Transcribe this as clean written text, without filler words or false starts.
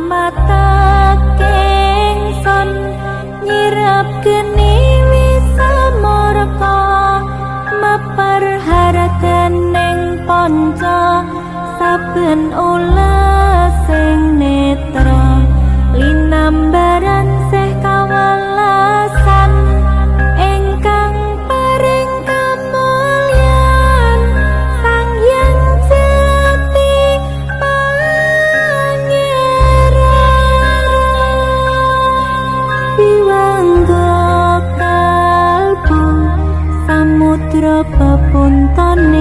mata kengson nyirap geni wisa morka maper haraten ning ponco saben ulas sing netra linambaran seh kawelasan ingkang paring kamulyan sang hyang jati pangeran biwangga kalbu samudra pepunton